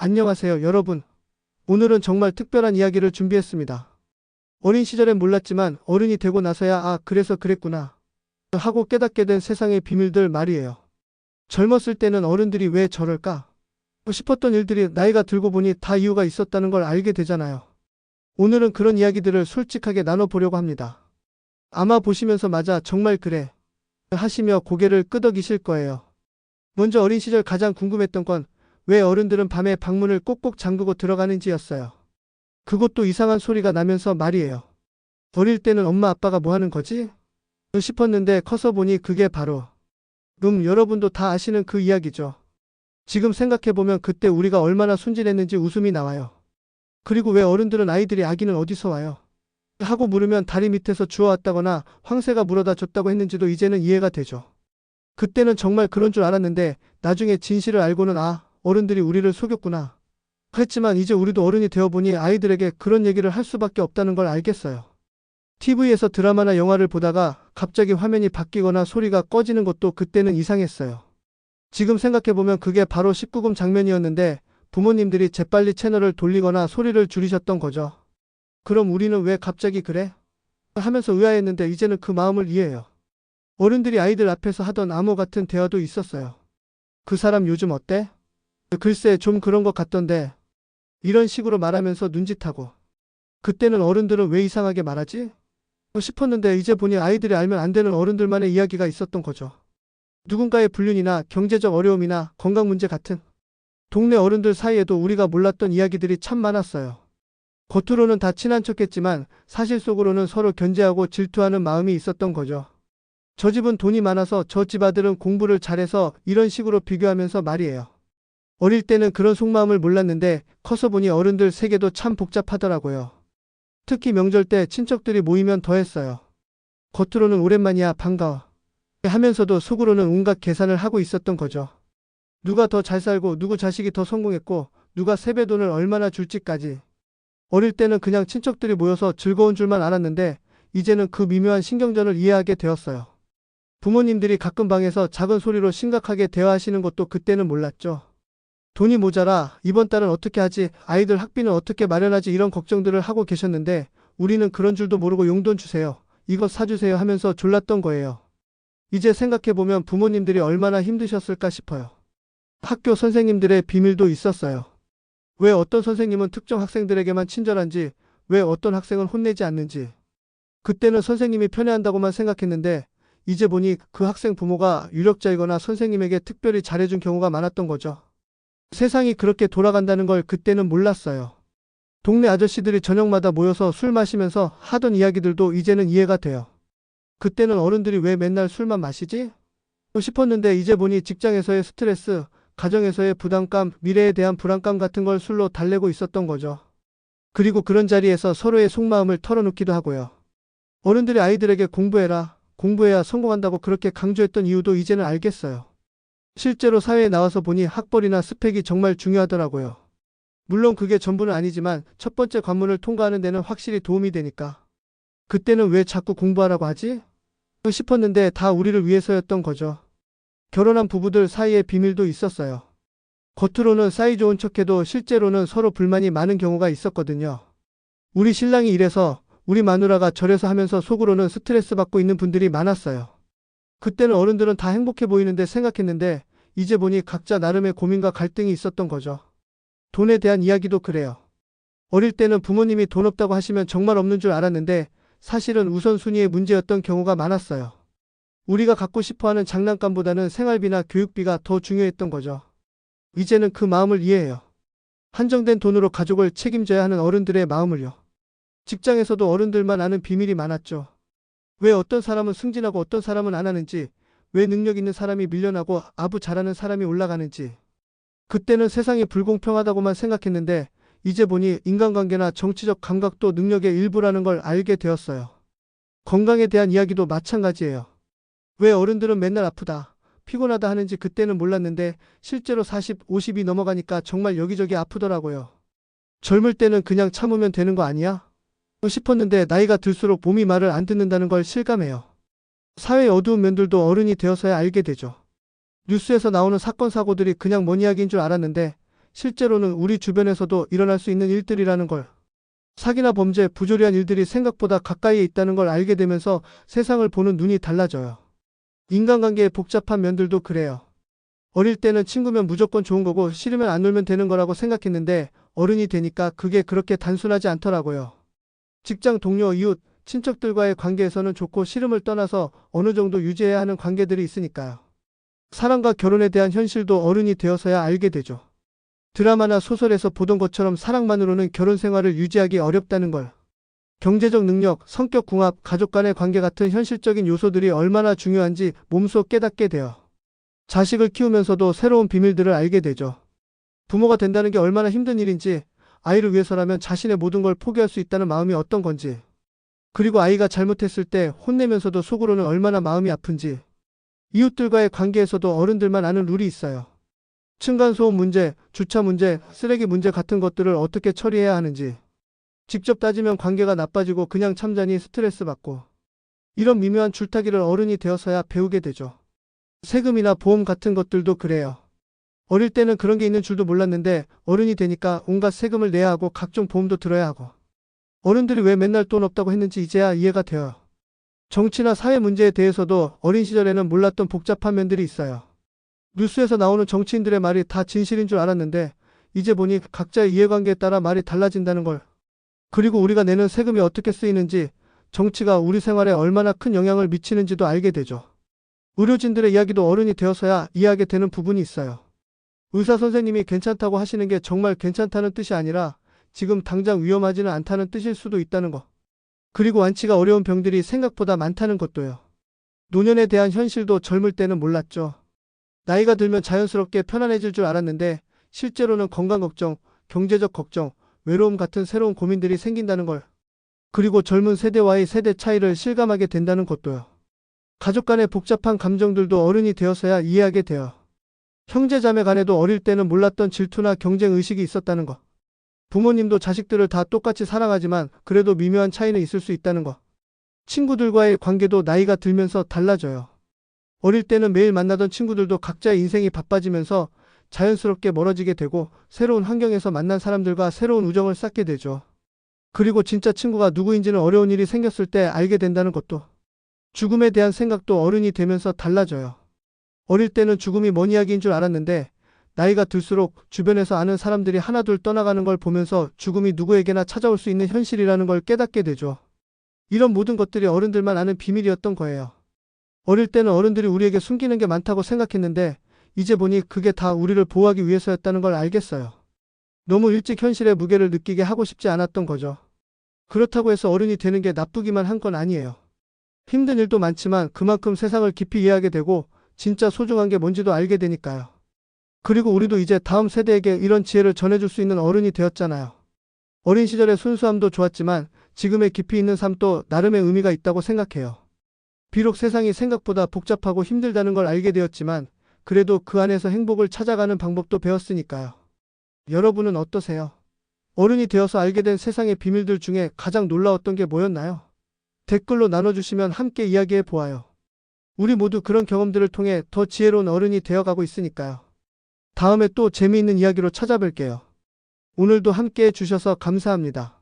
안녕하세요, 여러분. 오늘은 정말 특별한 이야기를 준비했습니다. 어린 시절엔 몰랐지만 어른이 되고 나서야 그래서 그랬구나 하고 깨닫게 된 세상의 비밀들 말이에요. 젊었을 때는 어른들이 왜 저럴까 싶었던 일들이 나이가 들고 보니 다 이유가 있었다는 걸 알게 되잖아요. 오늘은 그런 이야기들을 솔직하게 나눠보려고 합니다. 아마 보시면서 맞아, 정말 그래 하시며 고개를 끄덕이실 거예요. 먼저 어린 시절 가장 궁금했던 건 왜 어른들은 밤에 방문을 꼭꼭 잠그고 들어가는지였어요. 그것도 이상한 소리가 나면서 말이에요. 어릴 때는 엄마 아빠가 뭐 하는 거지? 싶었는데 커서 보니 그게 바로 여러분도 다 아시는 그 이야기죠. 지금 생각해보면 그때 우리가 얼마나 순진했는지 웃음이 나와요. 그리고 왜 어른들은 아이들이 아기는 어디서 와요? 하고 물으면 다리 밑에서 주워왔다거나 황새가 물어다 줬다고 했는지도 이제는 이해가 되죠. 그때는 정말 그런 줄 알았는데 나중에 진실을 알고는 어른들이 우리를 속였구나 했지만 이제 우리도 어른이 되어보니 아이들에게 그런 얘기를 할 수밖에 없다는 걸 알겠어요. TV에서 드라마나 영화를 보다가 갑자기 화면이 바뀌거나 소리가 꺼지는 것도 그때는 이상했어요. 지금 생각해보면 그게 바로 19금 장면이었는데 부모님들이 재빨리 채널을 돌리거나 소리를 줄이셨던 거죠. 그럼 우리는 왜 갑자기 그래? 하면서 의아했는데 이제는 그 마음을 이해해요. 어른들이 아이들 앞에서 하던 암호 같은 대화도 있었어요. 그 사람 요즘 어때? 글쎄 좀 그런 것 같던데. 이런 식으로 말하면서 눈짓하고. 그때는 어른들은 왜 이상하게 말하지? 싶었는데 이제 보니 아이들이 알면 안 되는 어른들만의 이야기가 있었던 거죠. 누군가의 불륜이나 경제적 어려움이나 건강 문제 같은. 동네 어른들 사이에도 우리가 몰랐던 이야기들이 참 많았어요. 겉으로는 다 친한 척했지만 사실 속으로는 서로 견제하고 질투하는 마음이 있었던 거죠. 저 집은 돈이 많아서 저 집 아들은 공부를 잘해서 이런 식으로 비교하면서 말이에요. 어릴 때는 그런 속마음을 몰랐는데 커서 보니 어른들 세계도 참 복잡하더라고요. 특히 명절 때 친척들이 모이면 더했어요. 겉으로는 오랜만이야 반가워 하면서도 속으로는 온갖 계산을 하고 있었던 거죠. 누가 더 잘 살고 누구 자식이 더 성공했고 누가 세뱃돈을 얼마나 줄지까지. 어릴 때는 그냥 친척들이 모여서 즐거운 줄만 알았는데 이제는 그 미묘한 신경전을 이해하게 되었어요. 부모님들이 가끔 방에서 작은 소리로 심각하게 대화하시는 것도 그때는 몰랐죠. 돈이 모자라 이번 달은 어떻게 하지? 아이들 학비는 어떻게 마련하지? 이런 걱정들을 하고 계셨는데 우리는 그런 줄도 모르고 용돈 주세요. 이것 사주세요 하면서 졸랐던 거예요. 이제 생각해보면 부모님들이 얼마나 힘드셨을까 싶어요. 학교 선생님들의 비밀도 있었어요. 왜 어떤 선생님은 특정 학생들에게만 친절한지, 왜 어떤 학생은 혼내지 않는지. 그때는 선생님이 편애한다고만 생각했는데 이제 보니 그 학생 부모가 유력자이거나 선생님에게 특별히 잘해준 경우가 많았던 거죠. 세상이 그렇게 돌아간다는 걸 그때는 몰랐어요. 동네 아저씨들이 저녁마다 모여서 술 마시면서 하던 이야기들도 이제는 이해가 돼요. 그때는 어른들이 왜 맨날 술만 마시지? 싶었는데 이제 보니 직장에서의 스트레스, 가정에서의 부담감, 미래에 대한 불안감 같은 걸 술로 달래고 있었던 거죠. 그리고 그런 자리에서 서로의 속마음을 털어놓기도 하고요. 어른들이 아이들에게 공부해라, 공부해야 성공한다고 그렇게 강조했던 이유도 이제는 알겠어요. 실제로 사회에 나와서 보니 학벌이나 스펙이 정말 중요하더라고요. 물론 그게 전부는 아니지만 첫 번째 관문을 통과하는 데는 확실히 도움이 되니까. 그때는 왜 자꾸 공부하라고 하지? 싶었는데 다 우리를 위해서였던 거죠. 결혼한 부부들 사이에 비밀도 있었어요. 겉으로는 사이좋은 척해도 실제로는 서로 불만이 많은 경우가 있었거든요. 우리 신랑이 이래서, 우리 마누라가 저래서 하면서 속으로는 스트레스 받고 있는 분들이 많았어요. 그때는 어른들은 다 행복해 보이는데 생각했는데 이제 보니 각자 나름의 고민과 갈등이 있었던 거죠. 돈에 대한 이야기도 그래요. 어릴 때는 부모님이 돈 없다고 하시면 정말 없는 줄 알았는데 사실은 우선순위의 문제였던 경우가 많았어요. 우리가 갖고 싶어하는 장난감보다는 생활비나 교육비가 더 중요했던 거죠. 이제는 그 마음을 이해해요. 한정된 돈으로 가족을 책임져야 하는 어른들의 마음을요. 직장에서도 어른들만 아는 비밀이 많았죠. 왜 어떤 사람은 승진하고 어떤 사람은 안 하는지, 왜 능력 있는 사람이 밀려나고 아부 잘하는 사람이 올라가는지. 그때는 세상이 불공평하다고만 생각했는데 이제 보니 인간관계나 정치적 감각도 능력의 일부라는 걸 알게 되었어요. 건강에 대한 이야기도 마찬가지예요. 왜 어른들은 맨날 아프다, 피곤하다 하는지 그때는 몰랐는데 실제로 40, 50이 넘어가니까 정말 여기저기 아프더라고요. 젊을 때는 그냥 참으면 되는 거 아니야? 싶었는데 나이가 들수록 몸이 말을 안 듣는다는 걸 실감해요. 사회의 어두운 면들도 어른이 되어서야 알게 되죠. 뉴스에서 나오는 사건 사고들이 그냥 먼 이야기인 줄 알았는데 실제로는 우리 주변에서도 일어날 수 있는 일들이라는 걸. 사기나 범죄, 부조리한 일들이 생각보다 가까이에 있다는 걸 알게 되면서 세상을 보는 눈이 달라져요. 인간관계의 복잡한 면들도 그래요. 어릴 때는 친구면 무조건 좋은 거고 싫으면 안 놀면 되는 거라고 생각했는데 어른이 되니까 그게 그렇게 단순하지 않더라고요. 직장 동료, 이웃, 친척들과의 관계에서는 좋고 싫음을 떠나서 어느 정도 유지해야 하는 관계들이 있으니까요. 사랑과 결혼에 대한 현실도 어른이 되어서야 알게 되죠. 드라마나 소설에서 보던 것처럼 사랑만으로는 결혼 생활을 유지하기 어렵다는 걸. 경제적 능력, 성격 궁합, 가족 간의 관계 같은 현실적인 요소들이 얼마나 중요한지 몸소 깨닫게 돼요. 자식을 키우면서도 새로운 비밀들을 알게 되죠. 부모가 된다는 게 얼마나 힘든 일인지, 아이를 위해서라면 자신의 모든 걸 포기할 수 있다는 마음이 어떤 건지, 그리고 아이가 잘못했을 때 혼내면서도 속으로는 얼마나 마음이 아픈지, 이웃들과의 관계에서도 어른들만 아는 룰이 있어요. 층간소음 문제, 주차 문제, 쓰레기 문제 같은 것들을 어떻게 처리해야 하는지, 직접 따지면 관계가 나빠지고 그냥 참자니 스트레스 받고, 이런 미묘한 줄타기를 어른이 되어서야 배우게 되죠. 세금이나 보험 같은 것들도 그래요. 어릴 때는 그런 게 있는 줄도 몰랐는데 어른이 되니까 온갖 세금을 내야 하고 각종 보험도 들어야 하고, 어른들이 왜 맨날 돈 없다고 했는지 이제야 이해가 돼요. 정치나 사회 문제에 대해서도 어린 시절에는 몰랐던 복잡한 면들이 있어요. 뉴스에서 나오는 정치인들의 말이 다 진실인 줄 알았는데 이제 보니 각자의 이해관계에 따라 말이 달라진다는 걸. 그리고 우리가 내는 세금이 어떻게 쓰이는지, 정치가 우리 생활에 얼마나 큰 영향을 미치는지도 알게 되죠. 의료진들의 이야기도 어른이 되어서야 이해하게 되는 부분이 있어요. 의사 선생님이 괜찮다고 하시는 게 정말 괜찮다는 뜻이 아니라 지금 당장 위험하지는 않다는 뜻일 수도 있다는 거. 그리고 완치가 어려운 병들이 생각보다 많다는 것도요. 노년에 대한 현실도 젊을 때는 몰랐죠. 나이가 들면 자연스럽게 편안해질 줄 알았는데 실제로는 건강 걱정, 경제적 걱정, 외로움 같은 새로운 고민들이 생긴다는 걸. 그리고 젊은 세대와의 세대 차이를 실감하게 된다는 것도요. 가족 간의 복잡한 감정들도 어른이 되어서야 이해하게 돼요. 형제 자매 간에도 어릴 때는 몰랐던 질투나 경쟁 의식이 있었다는 것. 부모님도 자식들을 다 똑같이 사랑하지만 그래도 미묘한 차이는 있을 수 있다는 것. 친구들과의 관계도 나이가 들면서 달라져요. 어릴 때는 매일 만나던 친구들도 각자의 인생이 바빠지면서 자연스럽게 멀어지게 되고 새로운 환경에서 만난 사람들과 새로운 우정을 쌓게 되죠. 그리고 진짜 친구가 누구인지는 어려운 일이 생겼을 때 알게 된다는 것도. 죽음에 대한 생각도 어른이 되면서 달라져요. 어릴 때는 죽음이 먼 이야기인 줄 알았는데 나이가 들수록 주변에서 아는 사람들이 하나둘 떠나가는 걸 보면서 죽음이 누구에게나 찾아올 수 있는 현실이라는 걸 깨닫게 되죠. 이런 모든 것들이 어른들만 아는 비밀이었던 거예요. 어릴 때는 어른들이 우리에게 숨기는 게 많다고 생각했는데 이제 보니 그게 다 우리를 보호하기 위해서였다는 걸 알겠어요. 너무 일찍 현실의 무게를 느끼게 하고 싶지 않았던 거죠. 그렇다고 해서 어른이 되는 게 나쁘기만 한 건 아니에요. 힘든 일도 많지만 그만큼 세상을 깊이 이해하게 되고 진짜 소중한 게 뭔지도 알게 되니까요. 그리고 우리도 이제 다음 세대에게 이런 지혜를 전해줄 수 있는 어른이 되었잖아요. 어린 시절의 순수함도 좋았지만 지금의 깊이 있는 삶도 나름의 의미가 있다고 생각해요. 비록 세상이 생각보다 복잡하고 힘들다는 걸 알게 되었지만 그래도 그 안에서 행복을 찾아가는 방법도 배웠으니까요. 여러분은 어떠세요? 어른이 되어서 알게 된 세상의 비밀들 중에 가장 놀라웠던 게 뭐였나요? 댓글로 나눠주시면 함께 이야기해 보아요. 우리 모두 그런 경험들을 통해 더 지혜로운 어른이 되어가고 있으니까요. 다음에 또 재미있는 이야기로 찾아뵐게요. 오늘도 함께 해주셔서 감사합니다.